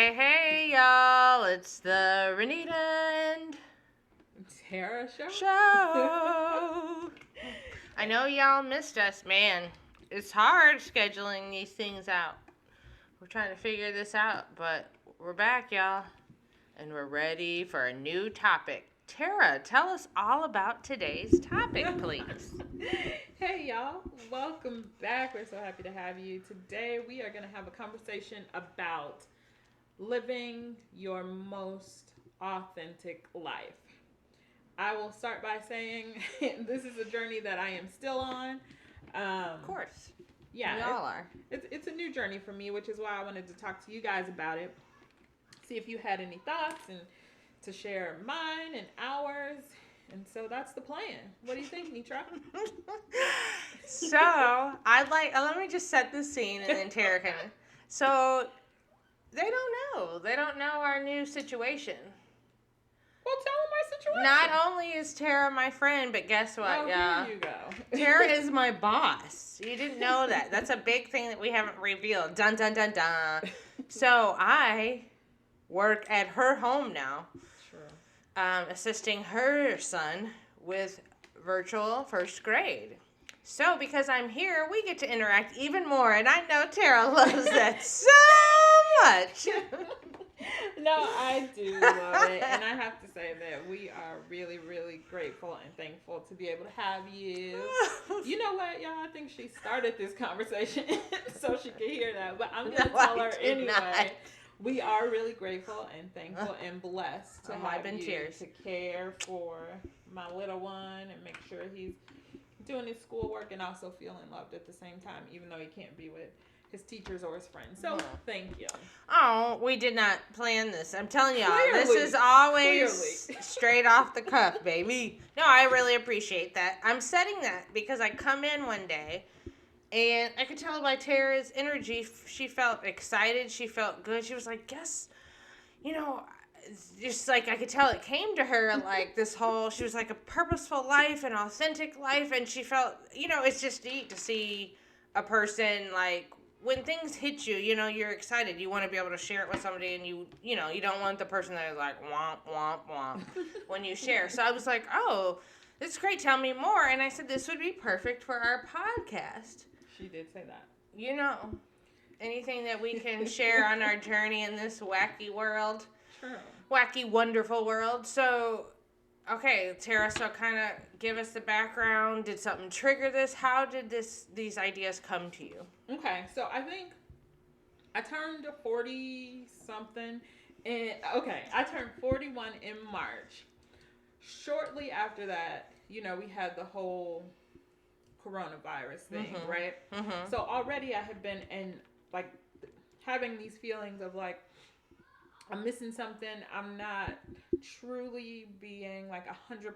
Hey, y'all. It's the Renita and Tarrah show? I know y'all missed us, man. It's hard scheduling these things out. We're trying to figure this out, but we're back, y'all. And we're ready for a new topic. Tarrah, tell us all about today's topic, please. Hey, y'all. Welcome back. We're so happy to have you. Today, we are going to have a conversation about living your most authentic life. I will start by saying this is a journey that I am still on. Of course. Yeah, we all are. It's a new journey for me, which is why I wanted to talk to you guys about it. See if you had any thoughts and to share mine and ours. And so that's the plan. What do you think, Nitra? So, let me just set the scene and then Tara can. So, they don't know. They don't know our new situation. Well, tell them my situation. Not only is Tara my friend, but guess what, Here you go. Tara is my boss. You didn't know that. That's a big thing that we haven't revealed. Dun, dun, dun, dun. So, I work at her home now. Assisting her son with virtual first grade. So, because I'm here, we get to interact even more, and I know Tara loves that so much. No, I do love it, and I have to say that we are really, really grateful and thankful to be able to have you. You know what, y'all? I think she started this conversation so she could hear that, but I'm going to tell her anyway. Not. We are really grateful and thankful and blessed to have you to care for my little one and make sure he's doing his schoolwork and also feeling loved at the same time, even though he can't be with his teachers or his friends. So, thank you. Oh, we did not plan this. I'm telling y'all, this is always straight off the cuff, baby. No, I really appreciate that. I'm setting that because I come in one day, and I could tell by Tara's energy, she felt excited. She felt good. She was like, just like I could tell it came to her like this whole, she was like a purposeful life, an authentic life. And she felt, it's just neat to see a person like when things hit you, you're excited. You want to be able to share it with somebody and you don't want the person that is like, womp, womp, womp when you share. So I was like, oh, this is great. Tell me more. And I said, this would be perfect for our podcast. She did say that. Anything that we can share on our journey in this wacky world. True. Wacky, wonderful world. So, okay, Tara, so kind of give us the background. Did something trigger this? How did these ideas come to you? Okay, so I think I turned 40-something. I turned 41 in March. Shortly after that, we had the whole coronavirus thing, right? So already I had been having these feelings of like, I'm missing something. I'm not truly being like 100%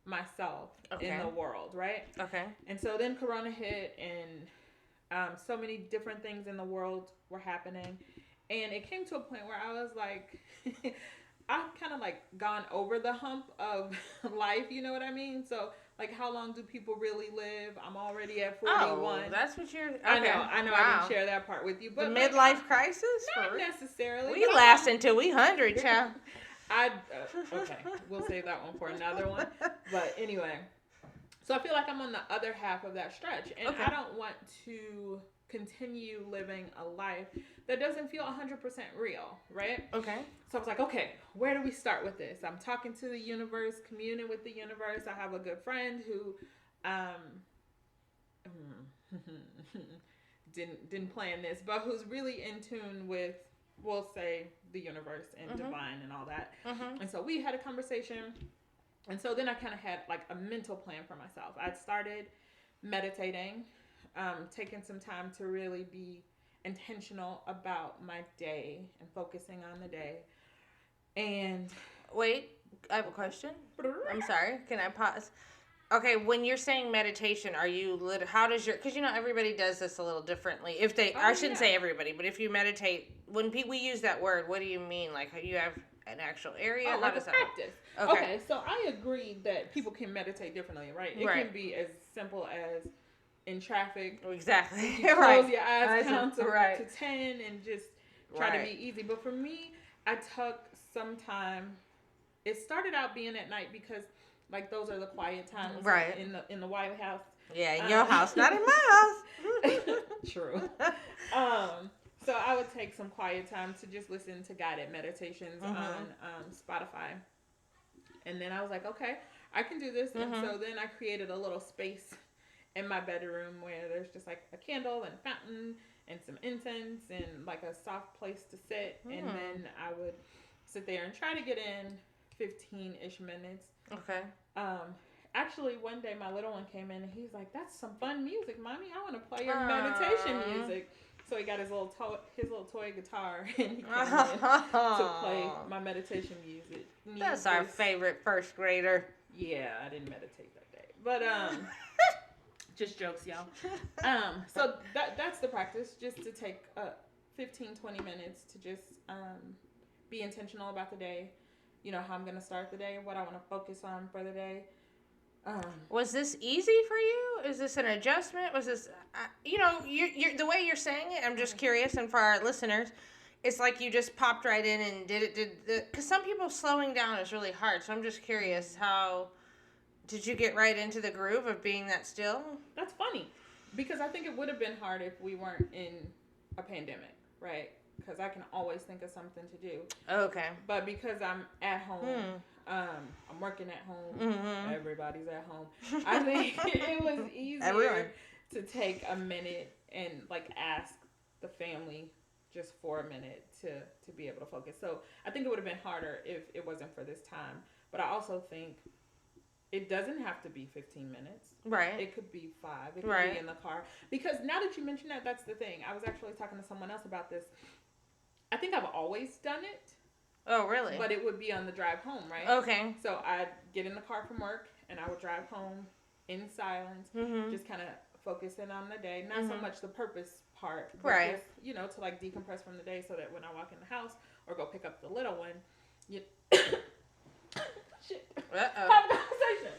myself in the world, right? Okay. And so then Corona hit, and so many different things in the world were happening, and it came to a point where I was like, I've kind of like gone over the hump of life, you know what I mean? So like, how long do people really live? I'm already at 41. Oh, that's what you're... Okay. I know. Wow. I didn't share that part with you. But the midlife crisis? Not necessarily. We last until we 100, child. Okay, we'll save that one for another one. But anyway, so I feel like I'm on the other half of that stretch. And I don't want to continue living a life that doesn't feel 100% real, right? Okay. So I was like, okay, where do we start with this? I'm talking to the universe, communing with the universe. I have a good friend who didn't plan this, but who's really in tune with, we'll say, the universe and divine and all that. And so we had a conversation. And so then I kind of had like a mental plan for myself. I'd started meditating, taking some time to really be intentional about my day and focusing on the day. And wait, I have a question. I'm sorry. Can I pause? Okay, when you're saying meditation, are you how does your, because everybody does this a little differently. If they, I shouldn't say everybody, but if you meditate, when we use that word, what do you mean? Like, you have an actual area? How does that practice? Okay, so I agree that people can meditate differently, right? It can be as simple as in traffic. Exactly. You close your eyes, count to 10, and just try to be easy. But for me, I took some time. It started out being at night because, like, those are the quiet times in the White House. Yeah, in your house, not in my house. True. So I would take some quiet time to just listen to guided meditations on Spotify. And then I was like, okay, I can do this. And so then I created a little space in my bedroom where there's just like a candle and a fountain and some incense and like a soft place to sit. And then I would sit there and try to get in 15-ish minutes. Okay. Actually, one day my little one came in and he's like, "That's some fun music, Mommy. I want to play your meditation music." So he got his little toy guitar and he came in to play my meditation music. That's our favorite first grader. Yeah, I didn't meditate that day, but just jokes, y'all. So that's the practice, just to take 15-20 minutes to just be intentional about the day. You know, how I'm gonna start the day, what I want to focus on for the day. Was this easy for you? Is this an adjustment? Was this, you're the way you're saying it, I'm just curious, and for our listeners, it's like you just popped right in and did it. Because some people slowing down is really hard, so I'm just curious, how did you get right into the groove of being that still? That's funny, because I think it would have been hard if we weren't in a pandemic, right? Because I can always think of something to do. Okay. But because I'm at home, I'm working at home, everybody's at home, I think it was easier to take a minute and like ask the family just for a minute to be able to focus. So I think it would have been harder if it wasn't for this time. But I also think it doesn't have to be 15 minutes. Right. It could be 5. It could be in the car. Because now that you mention that, that's the thing. I was actually talking to someone else about this. I think I've always done it. Oh, really? But it would be on the drive home, right? Okay. So I'd get in the car from work and I would drive home in silence, just kind of focusing on the day. Not so much the purpose part, but just, to like decompress from the day so that when I walk in the house or go pick up the little one, shit. Have a conversation.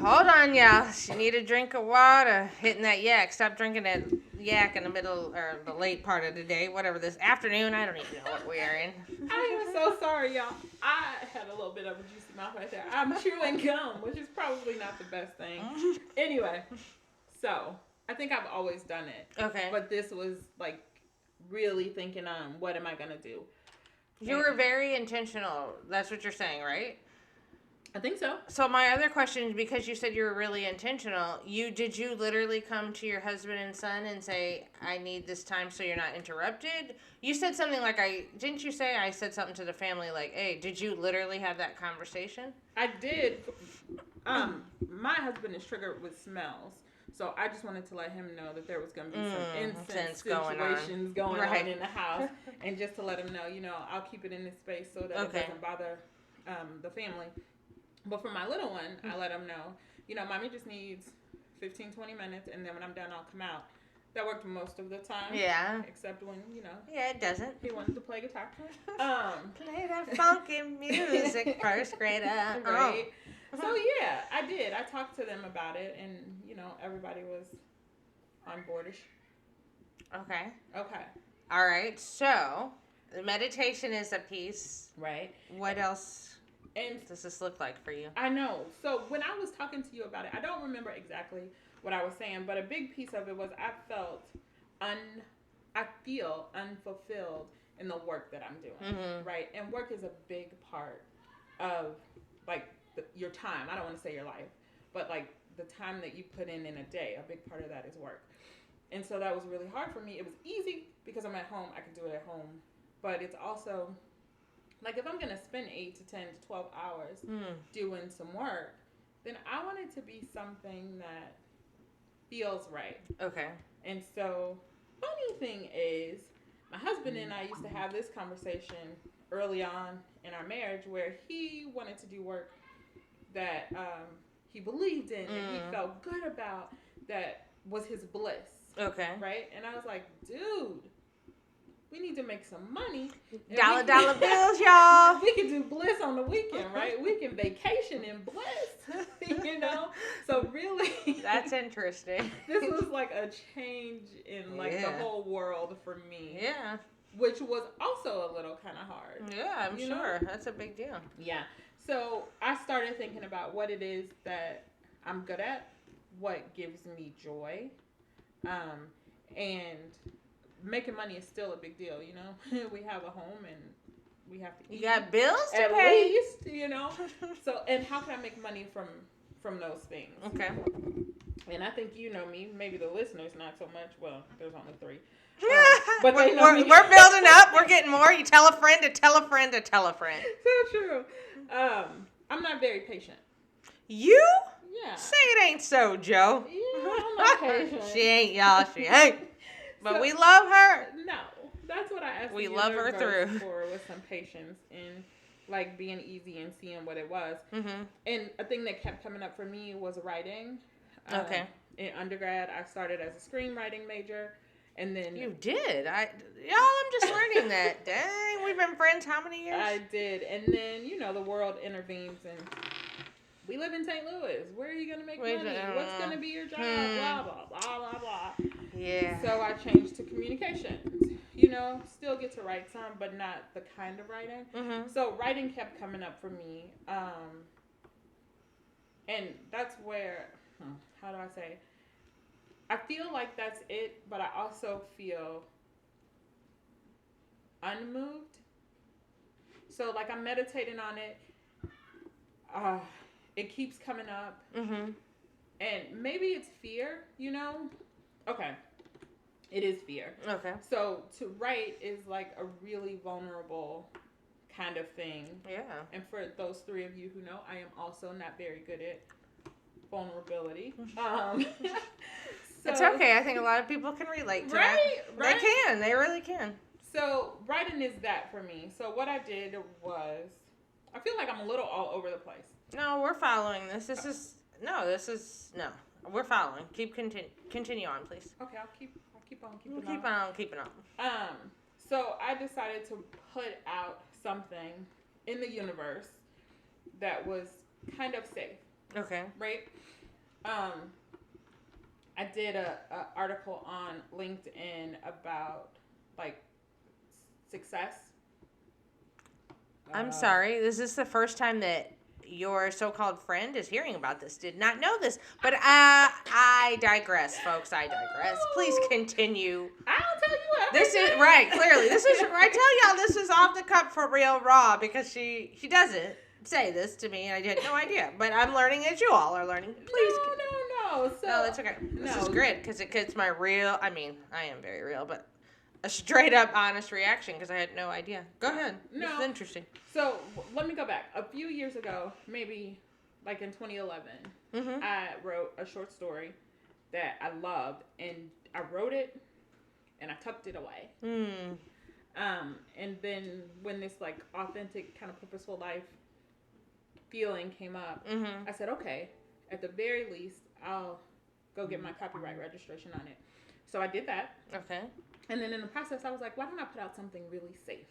Hold on, y'all. She need a drink of water. Hitting that yak. Stop drinking that yak in the middle or the late part of the day. Whatever, this afternoon. I don't even know what we are in. I am so sorry, y'all. I had a little bit of a juicy mouth right there. I'm chewing gum, which is probably not the best thing. Anyway, so I think I've always done it. Okay. But this was like really thinking on what am I going to do? You were very intentional. That's what you're saying, right? I think so. So my other question, because you said you were really intentional, did you literally come to your husband and son and say, I need this time so you're not interrupted? You said something like, didn't you say I said something to the family like, hey, did you literally have that conversation? I did. My husband is triggered with smells. So I just wanted to let him know that there was going to be some incense situations going on in the house. And just to let him know, I'll keep it in this space so that it doesn't bother the family. But for my little one, I let him know, Mommy just needs 15, 20 minutes, and then when I'm done, I'll come out. That worked most of the time. Yeah. Except when, Yeah, it doesn't. He wanted to play guitar. Play that funky music, first grader. Right. So, yeah, I did. I talked to them about it, and, everybody was on boardish. Okay. All right. So, the meditation is a piece. Right. What else? And does this look like for you? I know. So when I was talking to you about it, I don't remember exactly what I was saying, but a big piece of it was I feel unfulfilled in the work that I'm doing, right? And work is a big part of like your time. I don't want to say your life, but like the time that you put in a day, a big part of that is work. And so that was really hard for me. It was easy because I'm at home. I can do it at home, but it's also like if I'm going to spend 8 to 10 to 12 hours doing some work, then I want it to be something that feels right. Okay. And so, funny thing is, my husband and I used to have this conversation early on in our marriage where he wanted to do work that he believed in and he felt good about, that was his bliss. Okay. Right? And I was like, dude, we need to make some money. Dollar bills, y'all. We can do bliss on the weekend, right? We can vacation in bliss, So really. That's interesting. This was like a change in like the whole world for me. Yeah. which was also a little kind of hard. Yeah, I'm sure. That's a big deal. Yeah. So I started thinking about what it is that I'm good at, what gives me joy, and making money is still a big deal. We have a home and we have to eat. You got bills to at pay. least. So, and how can I make money from those things? Okay. And I think you know me. Maybe the listeners not so much. Well, there's only 3. But we're building up. We're getting more. You tell a friend to tell a friend to tell a friend. So true. I'm not very patient. You? Yeah. Say it ain't so, Joe. Yeah, I'm not patient. She ain't, y'all. She ain't. But So, we love her. No, that's what I asked. We the love her universe through. for with some patience and like being easy and seeing what it was. Mm-hmm. And a thing that kept coming up for me was writing. Okay. In undergrad, I started as a screenwriting major, and then You did. I'm just learning that. Dang, we've been friends how many years? I did, and then the world intervenes, and we live in St. Louis. Where are you gonna make money? What's gonna be your job? Blah blah blah blah blah. Yeah. So I changed to communications. Still get to write some, but not the kind of writing. Mm-hmm. So writing kept coming up for me, and that's where, how do I say? I feel like that's it, but I also feel unmoved. So like I'm meditating on it. It keeps coming up. Mm-hmm. And maybe it's fear, Okay. It is fear. Okay. So to write is like a really vulnerable kind of thing. Yeah. And for those 3 of you who know, I am also not very good at vulnerability. So, It's okay. I think a lot of people can relate to that. Right? They can. They really can. So writing is that for me. So what I did was, I feel like I'm a little all over the place. No, we're following this. No. We're following. Continue on, please. Okay, I'll keep on Keep on. So I decided to put out something in the universe that was kind of safe. Okay. Right? I did a article on LinkedIn about like success. I'm sorry. Is this the first time that your so-called friend is hearing about this? Did not know this, but I digress, folks. I digress. Please continue. I'll tell you what. This is right. Clearly, this is. I tell y'all, this is off the cup for real, raw, because she doesn't say this to me, and I had no idea. But I'm learning as you all are learning. Please. No. So no, that's okay. This is great because it's my real. I mean, I am very real, but a straight up honest reaction because I had no idea. Go ahead. No. This is interesting. So let me go back. A few years ago, maybe like in 2011, I wrote a short story that I loved, and I wrote it and I tucked it away. And then when this like authentic kind of purposeful life feeling came up, I said, okay, at the very least, I'll go get my copyright registration on it. So I did that. Okay. And then in the process, I was like, why don't I put out something really safe?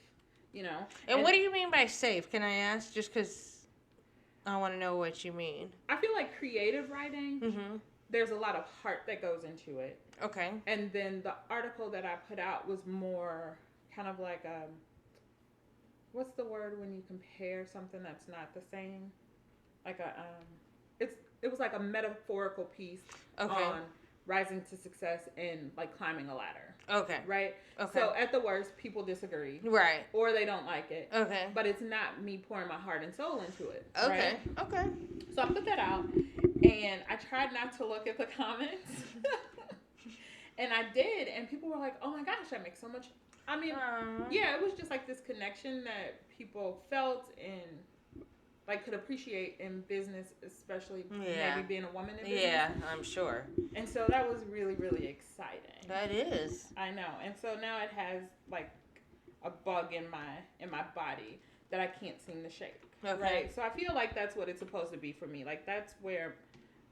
And what do you mean by safe? Can I ask? Just because I want to know what you mean. I feel like creative writing, there's a lot of heart that goes into it. Okay. And then the article that I put out was more kind of like what's the word when you compare something that's not the same? Like it was like a metaphorical piece on rising to success and like climbing a ladder. Okay. Right? Okay. So at the worst, people disagree. Right. Or they don't like it. Okay. But it's not me pouring my heart and soul into it. Okay. Right? Okay. So I put that out and I tried not to look at the comments. And I did, and people were like, oh my gosh, that makes so much. I mean, yeah, it was just like this connection that people felt and like could appreciate in business, especially maybe being a woman in business. Yeah, I'm sure. And so that was really, really exciting. That is. I know. And so now it has like a bug in my body that I can't seem to shake. Okay. Right? So I feel like that's what it's supposed to be for me. Like that's where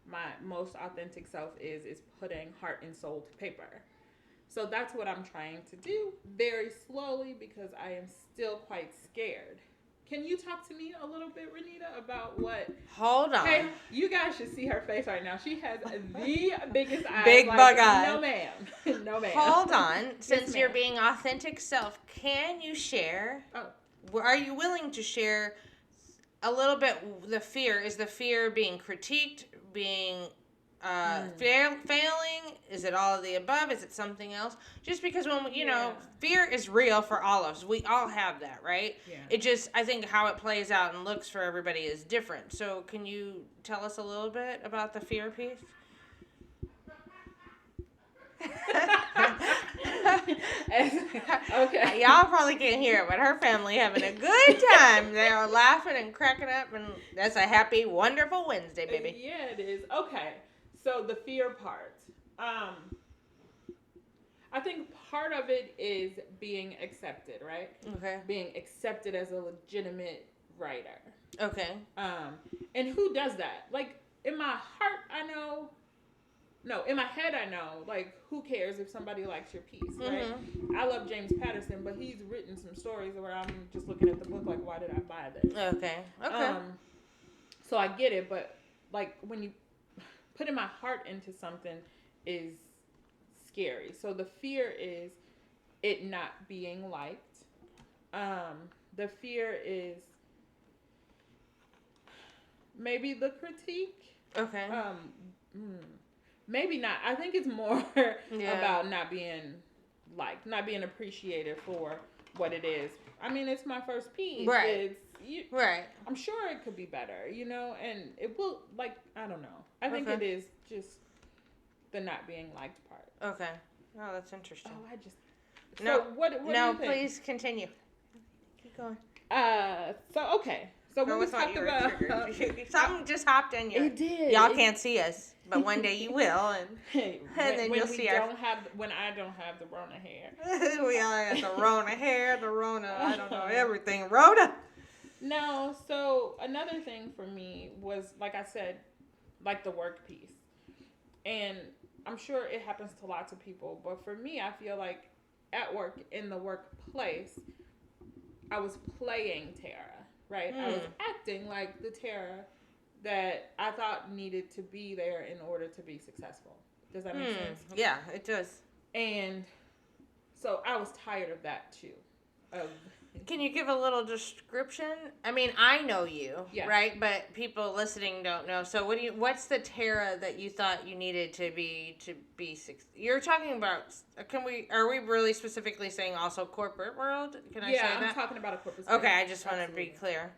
my most authentic self is putting heart and soul to paper. So that's what I'm trying to do very slowly because I am still quite scared. can you talk to me a little bit, Renita, about what? Hold on. Hey, you guys should see her face right now. She has the biggest eyes. Big bug eyes. No, ma'am. No, ma'am. Hold on. Since ma'am. you're being authentic self, can you share? Oh. Are you willing to share a little bit the fear? Is the fear being critiqued, being failing? Is it all of the above? Is it something else? Just because when you know, fear is real for all of us. We all have that, right? Yeah. It just, I think how it plays out and looks for everybody is different. So can you tell us a little bit about the fear piece? Okay. Y'all probably can't hear it, but her family having a good time. They are laughing and cracking up, and that's a happy, wonderful Wednesday, baby. Yeah, it is. Okay. So the fear part. I think part of it is being accepted, right? Okay. Being accepted as a legitimate writer. Okay. And who does that? Like, in my heart, I know. No, in my head, I know. Like, who cares if somebody likes your piece, right? Mm-hmm. I love James Patterson, but he's written some stories where I'm just looking at the book like, why did I buy this? Okay. Okay. So I get it, but like when you putting my heart into something is scary. So the fear is it not being liked. The fear is maybe the critique. Okay. Maybe not. I think it's more about not being liked, not being appreciated for what it is. I mean, it's my first piece. Right. Right. I'm sure it could be better, you know, and it will, like, I don't know. I think it is just the not being liked part. Okay. Oh, that's interesting. Oh, I just... No, so what do you think? Please continue. Keep going. Okay. So when we talked about... Something just hopped in you. It did. Y'all can't see us, but one day you will, and then you'll see when I don't have the Rona hair. We all have the Rona hair, the Rona, I don't know, everything. Rona! No, so another thing for me was, like I said, like the work piece. And I'm sure it happens to lots of people, but for me, I feel like at work, in the workplace, I was playing Tarrah, right? I was acting like the Tarrah that I thought needed to be there in order to be successful. Does that make sense? Yeah, it does. And so I was tired of that too. Can you give a little description? I mean, I know you, right? But people listening don't know. So what's the Tarrah that you thought you needed to be You're talking about, are we really specifically saying also corporate world? Can I say that? Yeah, I'm talking about a corporate space. Okay, I just want to be clear.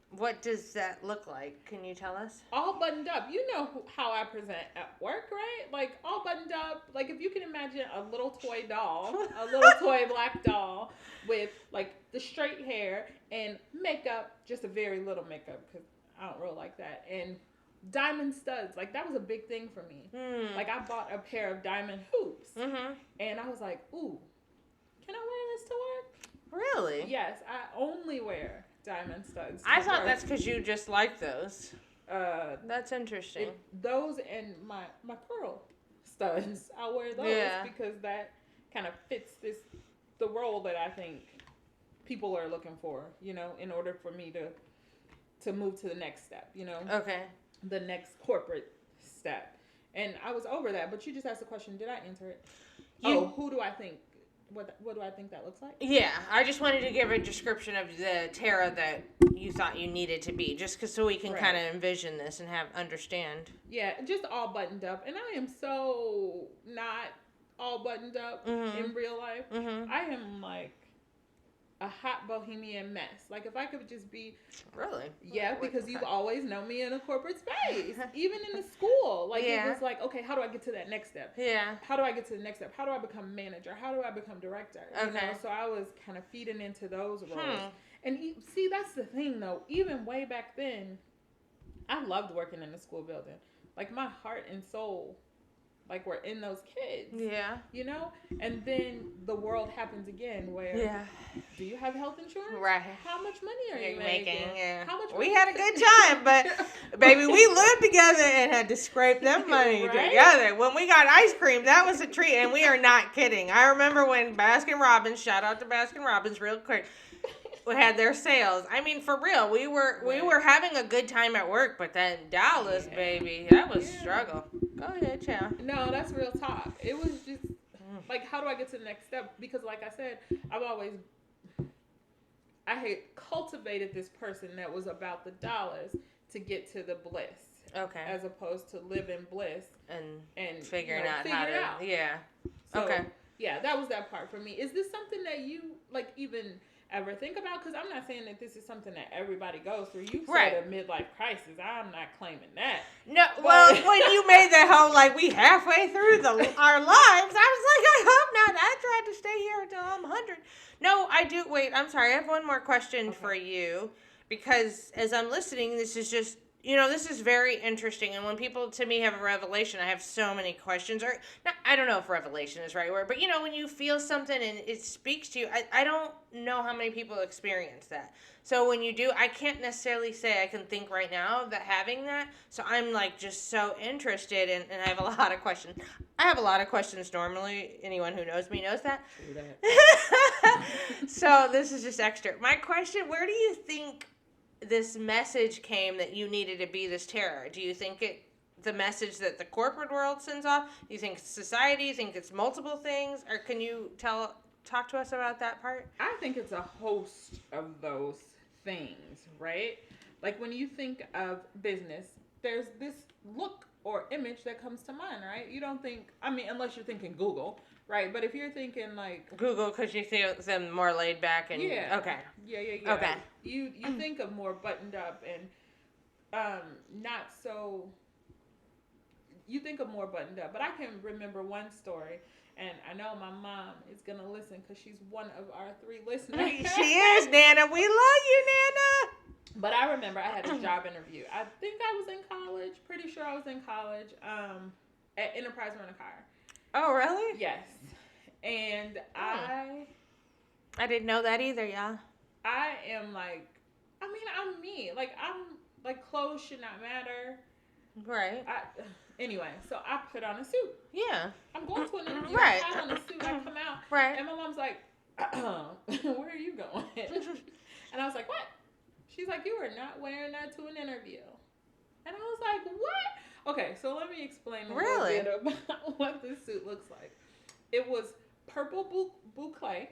What does that look like? Can you tell us? All buttoned up. You know how I present at work, right? Like, all buttoned up. Like, if you can imagine a little toy doll, a little toy black doll with, like, the straight hair and makeup, just a very little makeup, because I don't really like that. And diamond studs. Like, that was a big thing for me. Like, I bought a pair of diamond hoops. And I was like, ooh, can I wear this to work? Really? Yes, I only wear diamond studs. I thought that's because you just like those. That's interesting. Those and my pearl studs. I wear those because that kind of fits the role that I think people are looking for, you know, in order for me to move to the next step, you know. Okay. The next corporate step. And I was over that, but you just asked the question, did I answer it? Who do I think? What do I think that looks like? Yeah, I just wanted to give a description of the Tarrah that you thought you needed to be, just so we can kind of envision this and understand. Yeah, just all buttoned up, and I am so not all buttoned up in real life. I am like a hot bohemian mess. Like, if I could just be... Really? Yeah, because you've always known me in a corporate space. Even in the school. Like, it was like, okay, how do I get to that next step? Yeah. How do I get to the next step? How do I become manager? How do I become director? You know? So I was kind of feeding into those roles. And see, that's the thing, though. Even way back then, I loved working in the school building. Like, my heart and soul... like, we're in those kids. Yeah. You know? And then the world happens again where... do you have health insurance? Right. How much money are you making? Yeah. How much we had a good time, but, baby, we lived together and had to scrape that money together. When we got ice cream, that was a treat, and we are not kidding. I remember when Baskin Robbins, shout out to Baskin Robbins real quick, had their sales. I mean, for real, we were having a good time at work, but then Dallas, baby, that was struggle. Go ahead, child. No, that's real talk. It was just like, how do I get to the next step? Because, like I said, I had cultivated this person that was about the dollars to get to the bliss. Okay. As opposed to live in bliss and figuring out how to. Yeah. So, okay. Yeah, that was that part for me. Is this something that you like even ever think about? Because I'm not saying that this is something that everybody goes through. You said a midlife crisis. I'm not claiming that. No, well, when you made that whole like we halfway through our lives, I was like, I hope not. I tried to stay here until I'm 100. No, I do. Wait, I'm sorry. I have one more question for you because as I'm listening, this is just. This is very interesting. And when people, to me, have a revelation, I have so many questions. Or, I don't know if revelation is the right word. But, when you feel something and it speaks to you, I don't know how many people experience that. So when you do, I can't necessarily say I can think right now that having that. So I'm, like, just so interested. And I have a lot of questions. I have a lot of questions normally. Anyone who knows me knows that. So this is just extra. My question, where do you think this message came that you needed to be this Tarrah? Do you think the message that the corporate world sends off? Do you think it's society? Do you think it's multiple things? Or can you talk to us about that part? I think it's a host of those things, right? Like when you think of business, there's this look or image that comes to mind, right? You don't think, unless you're thinking Google, right? But if you're thinking like Google, because you see them more laid back and okay. Yeah. Okay. You think of more buttoned up and not so. You think of more buttoned up, but I can remember one story, and I know my mom is gonna listen because she's one of our 3 listeners. She is, Nana. We love you, Nana. But I remember I had a job interview. I think I was in college. Pretty sure I was in college. At Enterprise Rent-A-Car. Oh, really? Yes. And I didn't know that either, y'all. I am like, I'm me. Like, I'm like, clothes should not matter. Right. Anyway, so I put on a suit. Yeah. I'm going to an interview. Right. I have on a suit. I come out. Right. And my mom's like, where are you going? And I was like, what? She's like, you are not wearing that to an interview. And I was like, what? Okay, so let me explain a little bit about what this suit looks like. It was purple boucle,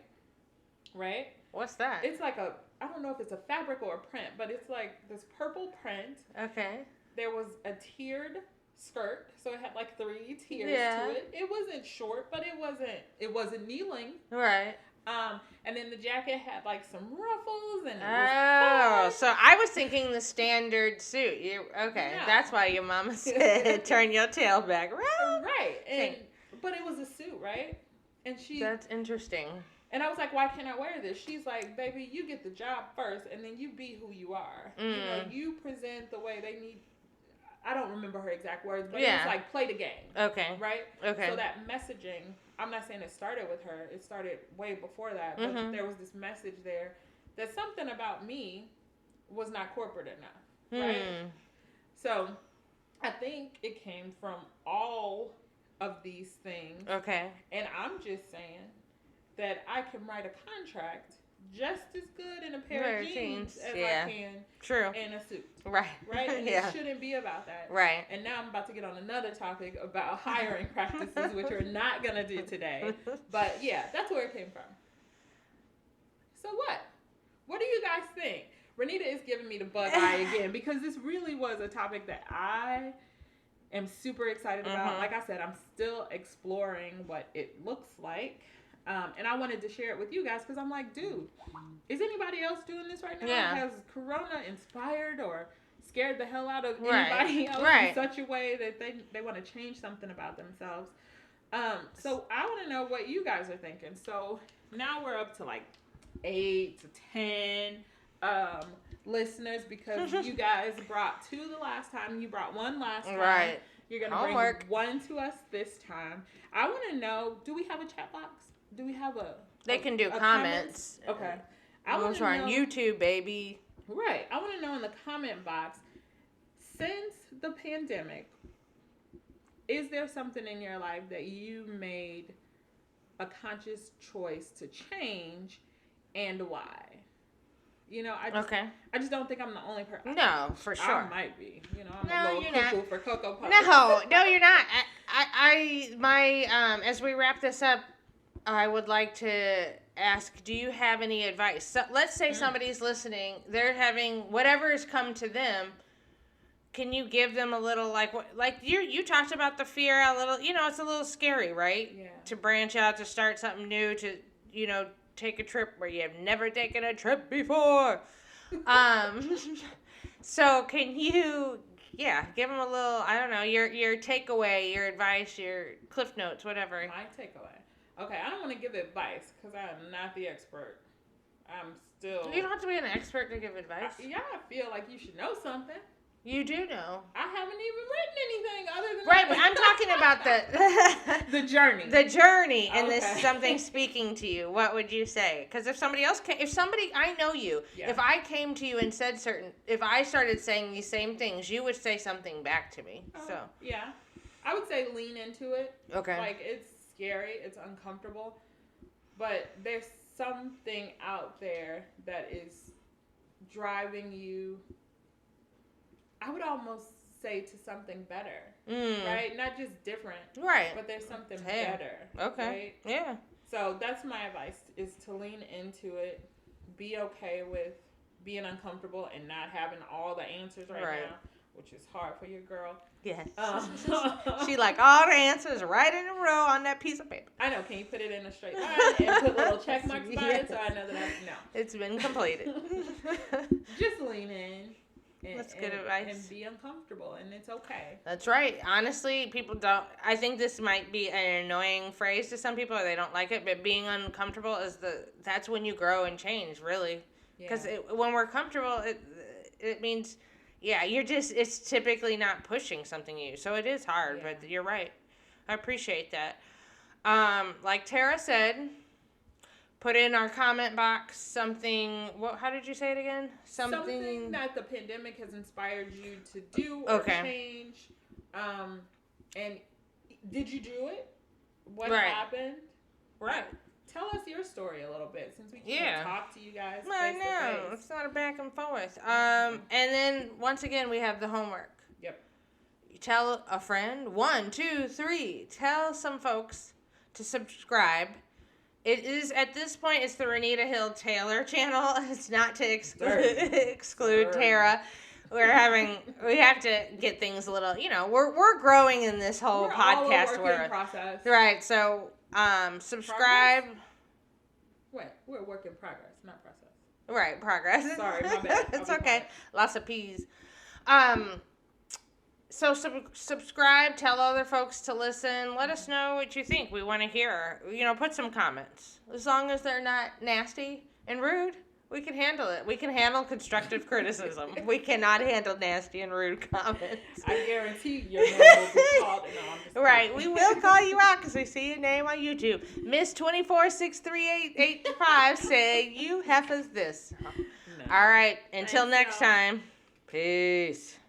right? What's that? It's like I don't know if it's a fabric or a print, but it's like this purple print. Okay. There was a tiered skirt, so it had like 3 tiers to it. It wasn't short, but it wasn't kneeling. Right. And then the jacket had like some ruffles and so I was thinking the standard suit. That's why your mama said turn your tail back. Right. But it was a suit, right? And that's interesting. And I was like, why can't I wear this? She's like, baby, you get the job first, and then you be who you are. You present the way they need. I don't remember her exact words, but it was like, play the game. Okay. Right? Okay. So that messaging, I'm not saying it started with her. It started way before that. But there was this message there that something about me was not corporate enough. Right? So I think it came from all of these things. Okay. And I'm just saying that I can write a contract just as good in a pair of jeans as I can in a suit. Right. Right? And it shouldn't be about that. Right. And now I'm about to get on another topic about hiring practices, which we're not going to do today. But yeah, that's where it came from. So what? What do you guys think? Renita is giving me the bug eye again because this really was a topic that I am super excited about. Like I said, I'm still exploring what it looks like. And I wanted to share it with you guys because I'm like, dude, is anybody else doing this right now? Yeah. Has Corona inspired or scared the hell out of anybody else in such a way that they want to change something about themselves? So I want to know what you guys are thinking. So now we're up to like 8 to 10 listeners because you guys brought 2 the last time. You brought 1 last time. Right. You're going to bring 1 to us this time. I want to know, do we have a chat box? Do we have They can do comments. Okay. Those are on YouTube, baby. Right. I want to know in the comment box, since the pandemic, is there something in your life that you made a conscious choice to change and why? I just don't think I'm the only person. No, for sure. I might be. I'm No, a little you're cuckoo not. for Cocoa Puffs. No, you're not. As we wrap this up, I would like to ask, do you have any advice? So, let's say somebody's listening, they're having whatever has come to them. Can you give them a little, like you talked about the fear a little, it's a little scary, right? Yeah. To branch out, to start something new, to, take a trip where you have never taken a trip before. So can you, give them a little, I don't know, your takeaway, your advice, your cliff notes, whatever. My takeaway. Okay, I don't want to give advice because I'm not the expert. I'm still. You don't have to be an expert to give advice. I feel like you should know something. You do know. I haven't even written anything other than right, but I'm talking about the journey. The journey, and this is something speaking to you. What would you say? Because if somebody else I know you. Yeah. If I came to you and said if I started saying these same things, you would say something back to me. So yeah, I would say lean into it. Okay. Like, it's scary, it's uncomfortable, but there's something out there that is driving you. I would almost say to something better, right? Not just different, right? But there's something better. Okay. Right? Yeah. So that's my advice: is to lean into it, be okay with being uncomfortable and not having all the answers right now, which is hard for your girl. Yes. She like all the answers right in a row on that piece of paper. I know. Can you put it in a straight line and put little check marks by it so I know that it's been completed. Just lean in. That's good advice. And be uncomfortable, and it's okay. That's right. Honestly, people don't. I think this might be an annoying phrase to some people, or they don't like it. But being uncomfortable that's when you grow and change, really. Because when we're comfortable, it means, it's typically not pushing something you. So it is hard, but you're right. I appreciate that. Like Tarrah said. Put in our comment box something. How did you say it again? Something that the pandemic has inspired you to do or change. And did you do it? What happened? Right. Tell us your story a little bit, since we can't talk to you guys face I know. to face. It's not a back and forth. And then once again we have the homework. Yep. You tell a friend. 1, 2, 3. Tell some folks to subscribe. It is, at this point, it's the Renita Hill Taylor channel. It's not to exclude Tarrah. We have to get things a little, we're growing in this whole podcast. We're a work in process. Right, so subscribe. Wait, we're a work in progress, not process. Right, progress. Sorry, my bad. It's okay. Lots of P's. So subscribe, tell other folks to listen. Let us know what you think. We want to hear. Put some comments. As long as they're not nasty and rude, we can handle it. We can handle constructive criticism. We cannot handle nasty and rude comments. I guarantee your name will be called. Right, we will call you out because we see your name on YouTube. Miss 2463885 say you heifers this. No. All right, until next time. Peace.